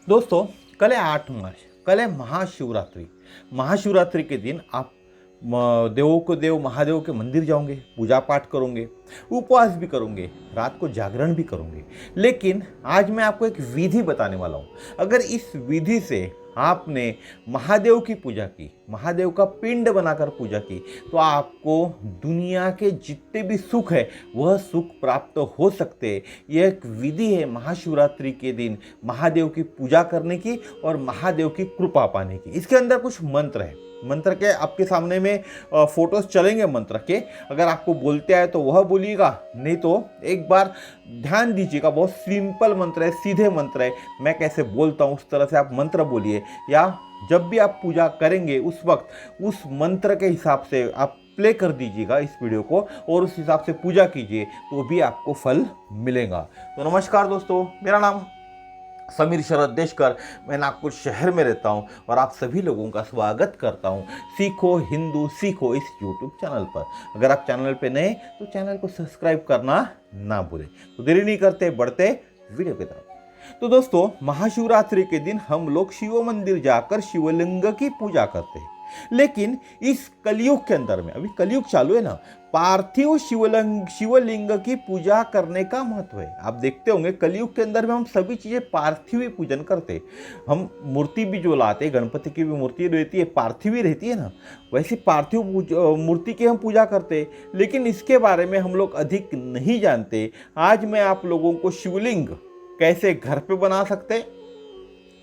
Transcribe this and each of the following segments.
दोस्तों, कल है 8 मार्च, कल है महाशिवरात्रि। महाशिवरात्रि के दिन आप देवों को देव महादेव के मंदिर जाओगे, पूजा पाठ करोगे, उपवास भी करोगे, रात को जागरण भी करोगे। लेकिन आज मैं आपको एक विधि बताने वाला हूँ। अगर इस विधि से आपने महादेव की पूजा की, महादेव का पिंड बनाकर पूजा की, तो आपको दुनिया के जितने भी सुख है वह सुख प्राप्त हो सकते हैं। यह एक विधि है महाशिवरात्रि के दिन महादेव की पूजा करने की और महादेव की कृपा पाने की। इसके अंदर कुछ मंत्र है। मंत्र के आपके सामने में फोटोज चलेंगे मंत्र के। अगर आपको बोलते आए तो वह बोलिएगा, नहीं तो एक बार ध्यान दीजिएगा। बहुत सिंपल मंत्र है, सीधे मंत्र है। मैं कैसे बोलता हूँ उस तरह से आप मंत्र बोलिए, या जब भी आप पूजा करेंगे उस वक्त उस मंत्र के हिसाब से आप प्ले कर दीजिएगा इस वीडियो को और उस हिसाब से पूजा कीजिए, तो भी आपको फल मिलेगा। तो नमस्कार दोस्तों, मेरा नाम समीर शरद देशकर, मैं नागपुर शहर में रहता हूं और आप सभी लोगों का स्वागत करता हूं सीखो हिंदू सीखो इस यूट्यूब चैनल पर। अगर आप चैनल पे नए तो चैनल को सब्सक्राइब करना ना भूलें। तो देरी नहीं करते, बढ़ते वीडियो की तरफ। तो दोस्तों, महाशिवरात्रि के दिन हम लोग शिव मंदिर जाकर शिवलिंग की पूजा करते हैं। लेकिन इस कलयुग के अंदर में, अभी कलयुग चालू है ना, पार्थिव शिवलिंग की पूजा करने का महत्व है। आप देखते होंगे कलयुग के अंदर में हम सभी चीजें पार्थिव ही पूजन करते। हम मूर्ति भी जो लाते, गणपति की भी मूर्ति रहती है, पार्थिव ही रहती है ना, वैसी पार्थिव मूर्ति की हम पूजा करते। लेकिन इसके बारे में हम लोग अधिक नहीं जानते। आज मैं आप लोगों को शिवलिंग कैसे घर पे बना सकते,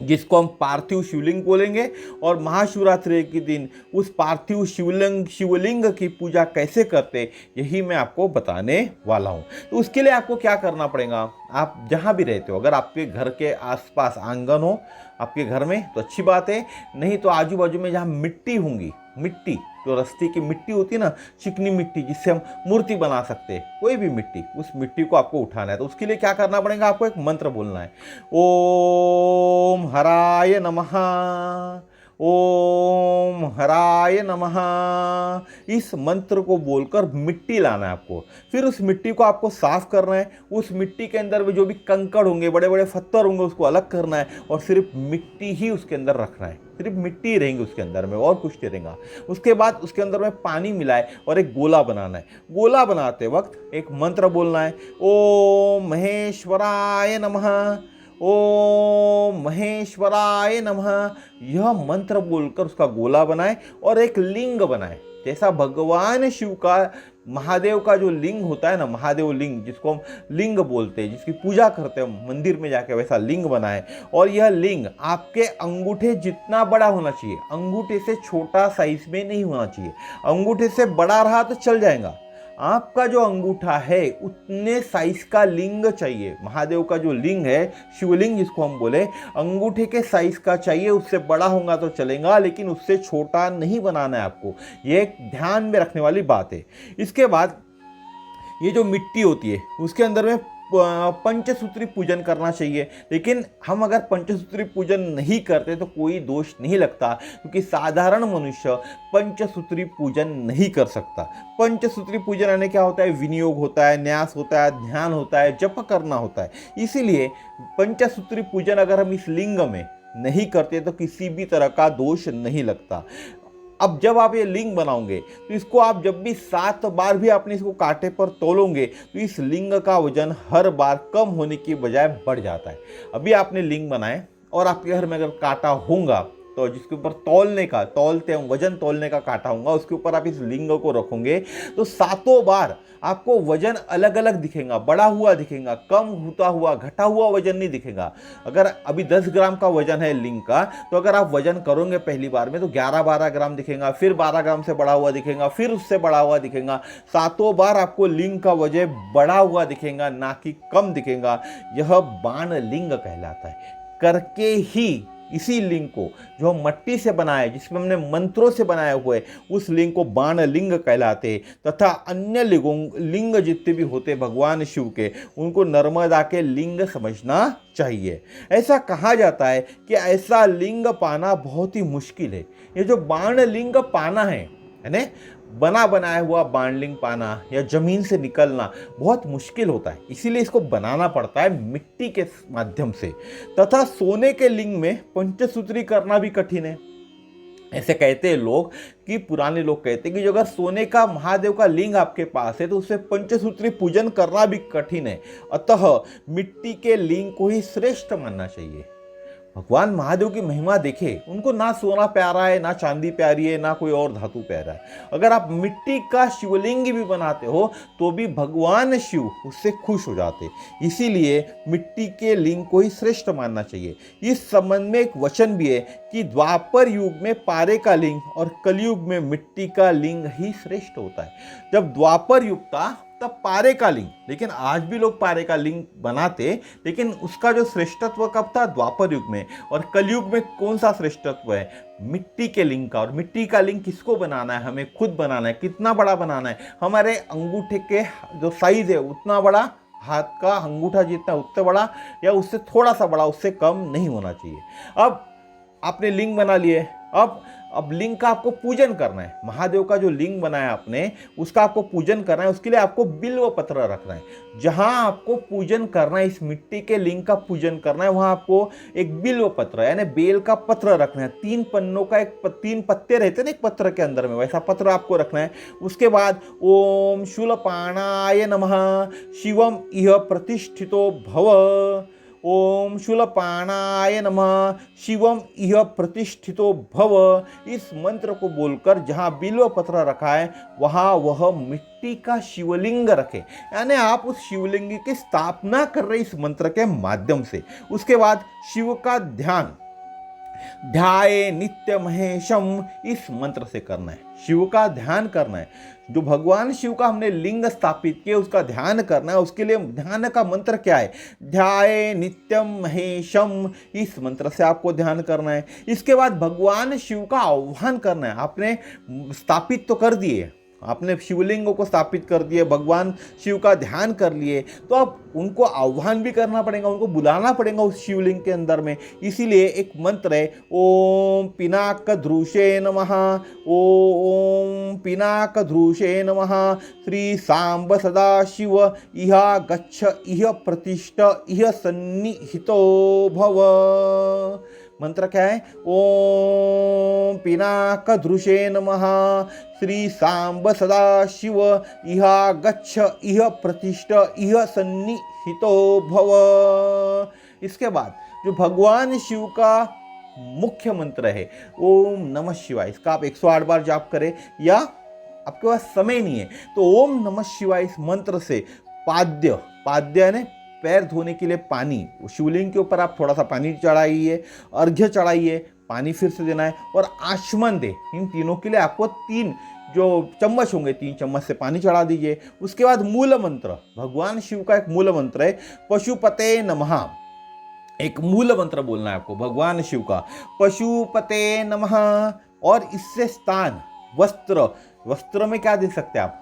जिसको हम पार्थिव शिवलिंग बोलेंगे, और महाशिवरात्रि के दिन उस पार्थिव शिवलिंग की पूजा कैसे करते, यही मैं आपको बताने वाला हूँ। तो उसके लिए आपको क्या करना पड़ेगा, आप जहाँ भी रहते हो, अगर आपके घर के आसपास आंगन हो आपके घर में तो अच्छी बात है, नहीं तो आजू बाजू में जहाँ मिट्टी होंगी, मिट्टी जो रस्ते की मिट्टी होती है ना, चिकनी मिट्टी जिससे हम मूर्ति बना सकते हैं, कोई भी मिट्टी, उस मिट्टी को आपको उठाना है। तो उसके लिए क्या करना पड़ेगा, आपको एक मंत्र बोलना है, ओम हराय नमः, ओम हराय नमः। इस मंत्र को बोलकर मिट्टी लाना है आपको। फिर उस मिट्टी को आपको साफ करना है। उस मिट्टी के अंदर में जो भी कंकड़ होंगे, बड़े बड़े पत्थर होंगे, उसको अलग करना है और सिर्फ मिट्टी ही उसके अंदर रखना है। सिर्फ मिट्टी रहेंगी उसके अंदर में, और कुछ नहीं रहेगा। उसके बाद उसके अंदर में पानी मिलाए और एक गोला बनाना है। गोला बनाते वक्त एक मंत्र बोलना है, ओम महेश्वराय नमः, ओम महेश्वराय नमः। यह मंत्र बोलकर उसका गोला बनाए और एक लिंग बनाए। जैसा भगवान शिव का, महादेव का जो लिंग होता है ना, महादेव लिंग जिसको हम लिंग बोलते हैं, जिसकी पूजा करते हैं मंदिर में जाके, वैसा लिंग बनाए। और यह लिंग आपके अंगूठे जितना बड़ा होना चाहिए, अंगूठे से छोटा साइज में नहीं होना चाहिए। अंगूठे से बड़ा रहा तो चल जाएगा, आपका जो अंगूठा है उतने साइज का लिंग चाहिए। महादेव का जो लिंग है, शिवलिंग जिसको हम बोले, अंगूठे के साइज का चाहिए। उससे बड़ा होगा तो चलेगा, लेकिन उससे छोटा नहीं बनाना है आपको। ये एक ध्यान में रखने वाली बात है। इसके बाद ये जो मिट्टी होती है उसके अंदर में पंचसूत्री पूजन करना चाहिए। लेकिन हम अगर पंचसूत्री पूजन नहीं करते तो कोई दोष नहीं लगता, क्योंकि साधारण मनुष्य पंचसूत्री पूजन नहीं कर सकता। पंचसूत्री पूजन यानी क्या होता है, विनियोग होता है, न्यास होता है, ध्यान होता है, जप करना होता है। इसीलिए पंचसूत्री पूजन अगर हम इस लिंग में नहीं करते तो किसी भी तरह का दोष नहीं लगता। अब जब आप ये लिंग बनाओगे तो इसको आप जब भी 7 बार भी आपने इसको कांटे पर तोलोगे तो इस लिंग का वजन हर बार कम होने की बजाय बढ़ जाता है। अभी आपने लिंग बनाए और आपके घर में अगर कांटा होगा तो जिसके ऊपर तोलते हैं, वजन तोलने का कांटा होगा, उसके ऊपर आप इस लिंग को रखोगे तो 7 बार आपको वजन अलग अलग दिखेगा, बड़ा हुआ दिखेगा, कम होता हुआ, घटा हुआ वजन नहीं दिखेगा। अगर अभी 10 ग्राम का वजन है लिंग का, तो अगर आप वजन करोगे पहली बार में तो 11-12 ग्राम दिखेगा, फिर 12 ग्राम से बड़ा हुआ दिखेगा, फिर उससे बड़ा हुआ दिखेगा। 7 बार आपको लिंग का वजन बड़ा हुआ दिखेगा, ना कि कम दिखेगा। यह बाण लिंग कहलाता है। करके ही इसी लिंग को जो हम मट्टी से बनाए, जिसमें हमने मंत्रों से बनाए हुए, उस लिंग को बाण लिंग कहलाते। तथा अन्य लिंग जितने भी होते भगवान शिव के, उनको नर्मदा के लिंग समझना चाहिए। ऐसा कहा जाता है कि ऐसा लिंग पाना बहुत ही मुश्किल है। ये जो बाण लिंग पाना है, यानी बना बनाया हुआ बाणलिंग पाना या जमीन से निकलना बहुत मुश्किल होता है, इसीलिए इसको बनाना पड़ता है मिट्टी के माध्यम से। तथा सोने के लिंग में पंचसूत्री करना भी कठिन है। ऐसे कहते हैं लोग कि पुराने लोग कहते हैं कि जो अगर सोने का महादेव का लिंग आपके पास है तो उससे पंचसूत्री पूजन करना भी कठिन है। अतः मिट्टी के लिंग को ही श्रेष्ठ मानना चाहिए। भगवान महादेव की महिमा देखे, उनको ना सोना प्यारा है, ना चांदी प्यारी है, ना कोई और धातु प्यारा है। अगर आप मिट्टी का शिवलिंग भी बनाते हो तो भी भगवान शिव उससे खुश हो जाते। इसीलिए मिट्टी के लिंग को ही श्रेष्ठ मानना चाहिए। इस संबंध में एक वचन भी है कि द्वापर युग में पारे का लिंग और कलयुग में मिट्टी का लिंग ही श्रेष्ठ होता है। जब द्वापर युग था तब पारे का लिंग, लेकिन आज भी लोग पारे का लिंग बनाते, लेकिन उसका जो श्रेष्ठत्व कब था? द्वापर युग में। और कलयुग में कौन सा श्रेष्ठत्व है? मिट्टी के लिंग का। और मिट्टी का लिंग किसको बनाना है? हमें खुद बनाना है। कितना बड़ा बनाना है? हमारे अंगूठे के जो साइज है उतना बड़ा, हाथ का अंगूठा जितना उतना बड़ा, या उससे थोड़ा सा बड़ा, उससे कम नहीं होना चाहिए। अब आपने लिंग बना लिए, अब लिंग का आपको पूजन करना है। महादेव का जो लिंग बनाया आपने, उसका आपको पूजन करना है। उसके लिए आपको बिल्व पत्र रखना है। जहां आपको पूजन करना है, इस मिट्टी के लिंग का पूजन करना है, वहां आपको एक बिल्व पत्र यानी बेल का पत्र रखना है। 3 पन्नों का 3 पत्ते रहते हैं ना एक पत्र के अंदर में, वैसा पत्र आपको रखना है। उसके बाद ओम शूलपाणाय नमः शिवम इह प्रतिष्ठितो भव, ओम शूलपाणाय नमः शिवम इह प्रतिष्ठितो भव। इस मंत्र को बोलकर जहाँ बिल्व पत्र रखा है वहाँ वह मिट्टी का शिवलिंग रखे, यानी आप उस शिवलिंग की स्थापना कर रहे इस मंत्र के माध्यम से। उसके बाद शिव का ध्यान, ध्याये नित्य महेशम, इस मंत्र से करना है। शिव का ध्यान करना है। जो भगवान शिव का हमने लिंग स्थापित किया उसका ध्यान करना है। उसके लिए ध्यान का मंत्र क्या है? ध्याये नित्यम महेशम, इस मंत्र से आपको ध्यान करना है। इसके बाद भगवान शिव का आह्वान करना है। आपने स्थापित तो कर दिए, आपने शिवलिंगों को स्थापित कर दिए, भगवान शिव का ध्यान कर लिए, तो अब उनको आह्वान भी करना पड़ेगा, उनको बुलाना पड़ेगा उस शिवलिंग के अंदर में। इसीलिए एक मंत्र है, ओम पिनाकधृषे नमः, ओम पिनाकधृषे नमः, श्री सांब सदाशिव इहा गच्छ इह प्रतिष्ठ इह सन्निहितो भव। मंत्र क्या है? ओम पिनाकधृषे नमः, श्री सांब सदाशिव इहा गच्छ इह प्रतिष्ठ इह सन्निहितो भव। इसके बाद जो भगवान शिव का मुख्य मंत्र है ओम नमः शिवाय, इसका आप 108 बार जाप करें, या आपके पास समय नहीं है तो ओम नमः शिवाय इस मंत्र से पाद्य ने पैर धोने के लिए पानी, शिवलिंग के ऊपर आप थोड़ा सा पानी चढ़ाइए, अर्घ्य चढ़ाइए, पानी फिर से देना है, और आचमन दे। इन तीनों के लिए आपको 3 जो चम्मच होंगे 3 चम्मच से पानी चढ़ा दीजिए। उसके बाद मूल मंत्र, भगवान शिव का एक मूल मंत्र है पशुपते नमः। एक मूल मंत्र बोलना है आपको भगवान शिव का, पशुपते नमः। और इससे स्थान, वस्त्र में क्या दे सकते हैं आप?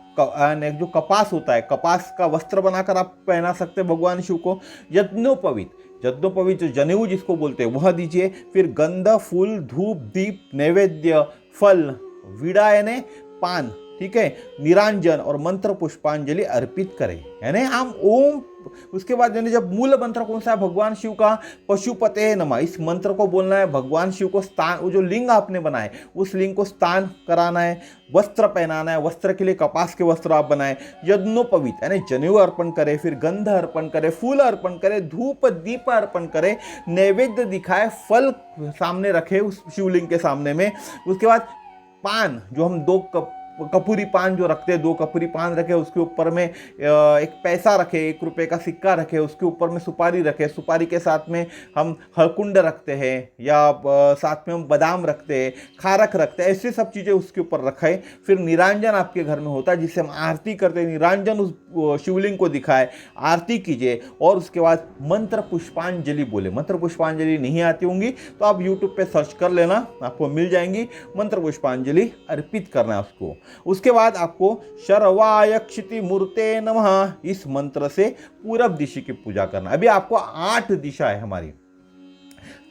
जो कपास होता है, कपास का वस्त्र बनाकर आप पहना सकते हैं भगवान शिव को। यज्ञोपवीत जो जनेऊ जिसको बोलते हैं वह दीजिए। फिर गंध, फूल, धूप, दीप, नैवेद्य, फल, वीड़ा यानी पान, ठीक है, निरांजन और मंत्र पुष्पांजलि अर्पित करें, यानी हम ओम। उसके बाद यानी जब मूल मंत्र कौन सा है? भगवान शिव का पशुपते नमः, इस मंत्र को बोलना है। भगवान शिव को स्थान, वो जो लिंग आपने बनाए उस लिंग को स्थान कराना है, वस्त्र पहनाना है। वस्त्र के लिए कपास के वस्त्र आप बनाए। यज्ञोपवीत यानी जनेऊ अर्पण करें, फिर गंध अर्पण करें, फूल अर्पण करें, धूप दीप अर्पण करें, नैवेद्य दिखाए, फल सामने रखे उस शिवलिंग के सामने में। उसके बाद पान, जो हम 2 कपूरी पान जो रखते हैं, 2 कपूरी पान रखे, उसके ऊपर में एक पैसा रखे, 1 रुपये का सिक्का रखे, उसके ऊपर में सुपारी रखे, सुपारी के साथ में हम हरकुंड रखते हैं, या साथ में हम बादाम रखते हैं, खारक रखते हैं, ऐसे सब चीज़ें उसके ऊपर रखे। फिर निरांजन आपके घर में होता है जिससे हम आरती करते हैं, निरांजन उस शिवलिंग को दिखाए, आरती कीजिए। और उसके बाद मंत्र पुष्पांजलि बोले। मंत्र पुष्पांजलि नहीं आती होंगी तो आप यूट्यूब पे सर्च कर लेना, आपको मिल जाएंगी। मंत्र पुष्पांजलि अर्पित करना है उसको। उसके बाद आपको शर्वाय क्षिति मूर्ते नमः, इस मंत्र से पूरब दिशा की पूजा करना। अभी आपको 8 दिशा है हमारी,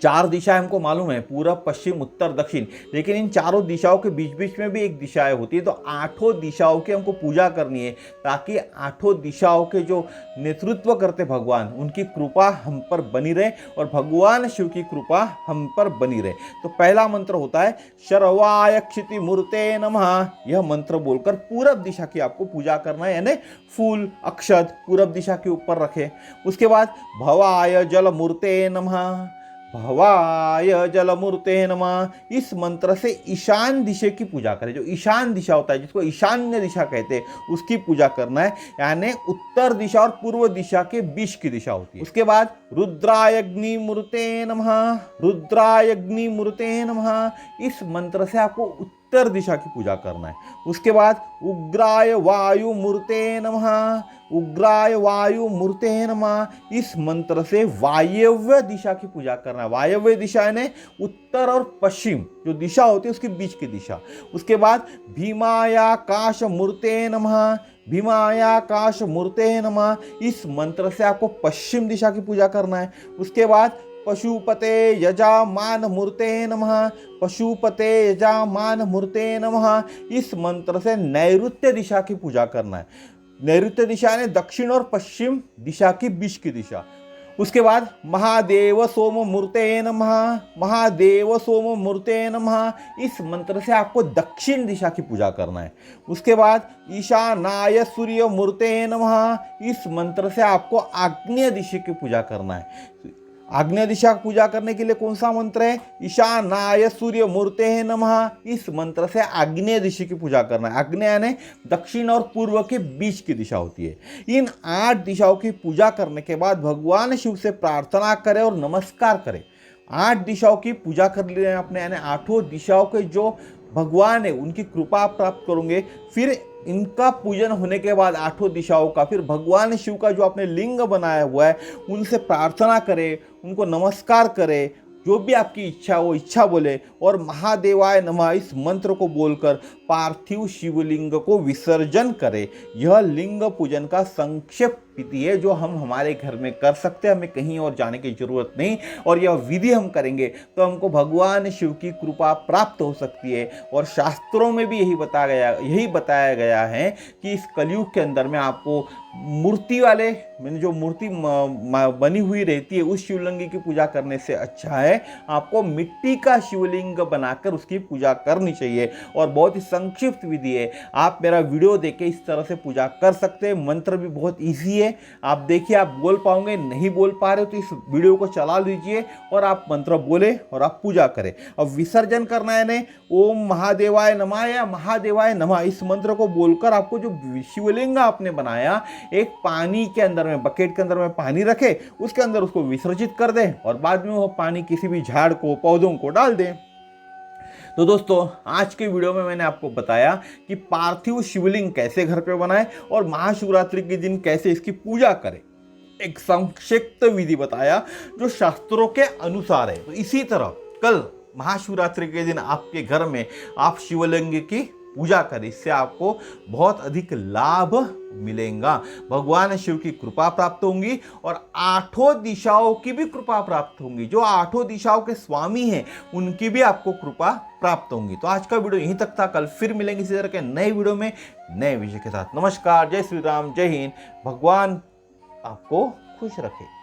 चार दिशाएं हमको मालूम है, पूरब पश्चिम उत्तर दक्षिण, लेकिन इन चारों दिशाओं के बीच बीच में भी एक दिशाएं होती है। तो आठों दिशाओं की हमको पूजा करनी है, ताकि आठों दिशाओं के जो नेतृत्व करते भगवान, उनकी कृपा हम पर बनी रहे और भगवान शिव की कृपा हम पर बनी रहे। तो पहला मंत्र होता है शर्वाय क्षिति मूर्ते नमः। यह मंत्र बोलकर पूरब दिशा की आपको पूजा करना है, यानी फूल अक्षत पूरब दिशा के ऊपर रखे। उसके बाद भवाय जल मूर्ते नमः। भवाय जलमूर्ते नमः। इस मंत्र से ईशान दिशा की पूजा करें। जो ईशान दिशा होता है, जिसको ईशान्य दिशा कहते हैं, उसकी पूजा करना है, यानी उत्तर दिशा और पूर्व दिशा के बीच की दिशा होती है। उसके बाद रुद्रायग्नि मूर्ते नमः। रुद्रायग्नि मूर्ते नमः। इस मंत्र से आपको उत्तर दिशा की पूजा करना है। उसके बाद उग्राय वायु मूर्ते नमः। उग्राय वायु मूर्ते नमः। इस मंत्र से वायव्य दिशा की पूजा करना है। वायव्य दिशा यानी उत्तर और पश्चिम जो दिशा होती है उसके बीच की दिशा। उसके बाद भीमायाकाश मूर्ते नमः। भीमायाकाश मूर्ते नमः। इस मंत्र से आपको पश्चिम दिशा की पूजा करना है। उसके बाद पशुपते यजामान मूर्ते नमः। पशुपते यजामान मूर्ते नमः। इस मंत्र से नैऋत्य दिशा की पूजा करना है। नैऋत्य दिशा ने दक्षिण और पश्चिम दिशा की बीच की दिशा। उसके बाद महादेव सोम मूर्ते नमः। महादेव सोम मूर्ते नमः। इस मंत्र से आपको दक्षिण दिशा की पूजा करना है। उसके बाद ईशानाय सूर्य मूर्ते नमः। इस मंत्र से आपको आग्नेय दिशा की पूजा करना है। आग्नेय दिशा की पूजा करने के लिए कौन सा मंत्र है? ईशानाय सूर्य मूर्ते नमः। इस मंत्र से आग्नेय दिशा की पूजा करना है। आग्नेय यानी दक्षिण और पूर्व के बीच की दिशा होती है। इन 8 दिशाओं की पूजा करने के बाद भगवान शिव से प्रार्थना करें और नमस्कार करें। 8 दिशाओं की पूजा कर ली आपने, यानी 8 दिशाओं के जो भगवान है उनकी कृपा आप प्राप्त करोगे। फिर इनका पूजन होने के बाद 8 दिशाओं का, फिर भगवान शिव का जो आपने लिंग बनाया हुआ है उनसे प्रार्थना करें, उनको नमस्कार करें, जो भी आपकी इच्छा हो इच्छा बोले और महादेवाय नमः इस मंत्र को बोलकर पार्थिव शिवलिंग को विसर्जन करें। यह लिंग पूजन का संक्षिप्त विधि है जो हम हमारे घर में कर सकते हैं, हमें कहीं और जाने की जरूरत नहीं। और यह विधि हम करेंगे तो हमको भगवान शिव की कृपा प्राप्त हो सकती है। और शास्त्रों में भी यही बताया गया है कि इस कलयुग के अंदर में आपको मूर्ति वाले, मैंने जो मूर्ति बनी हुई रहती है उस शिवलिंग की पूजा करने से अच्छा है आपको मिट्टी का शिवलिंग बनाकर उसकी पूजा करनी चाहिए। और बहुत ही संक्षिप्त विधि है, आप मेरा वीडियो देख के इस तरह से पूजा कर सकते हैं। मंत्र भी बहुत ईजी है, आप देखिए, आप बोल पाओगे, नहीं बोल पा रहे हो तो इस वीडियो को चला लीजिए और आप मंत्र बोले और आप पूजा करें। अब विसर्जन करना है ने ओम महादेवाय नमः या महादेवाय नमः इस मंत्र को बोलकर आपको जो शिवलिंग आपने बनाया एक पानी के अंदर में, बकेट के अंदर में पानी रखे, उसके अंदर उसको विसर्जित कर दें और बाद में वो पानी किसी भी झाड़ को, पौधों को डाल दें। तो दोस्तों, आज के वीडियो में मैंने आपको बताया कि पार्थिव शिवलिंग कैसे घर पे बनाएं और महाशिवरात्रि के दिन कैसे इसकी पूजा करें। एक संक्षिप्त विधि बताया जो शास्त्रों के अनुसार है। तो इसी तरह कल महाशिवरात्रि के दिन आपके घर में आप शिवलिंग की पूजा करें, इससे आपको बहुत अधिक लाभ मिलेगा। भगवान शिव की कृपा प्राप्त होंगी और 8 दिशाओं की भी कृपा प्राप्त होंगी। जो 8 दिशाओं के स्वामी हैं उनकी भी आपको कृपा प्राप्त होंगी। तो आज का वीडियो यहीं तक था, कल फिर मिलेंगे इसी तरह के नए वीडियो में नए विषय के साथ। नमस्कार, जय श्री राम, जय हिंद। भगवान आपको खुश रखे।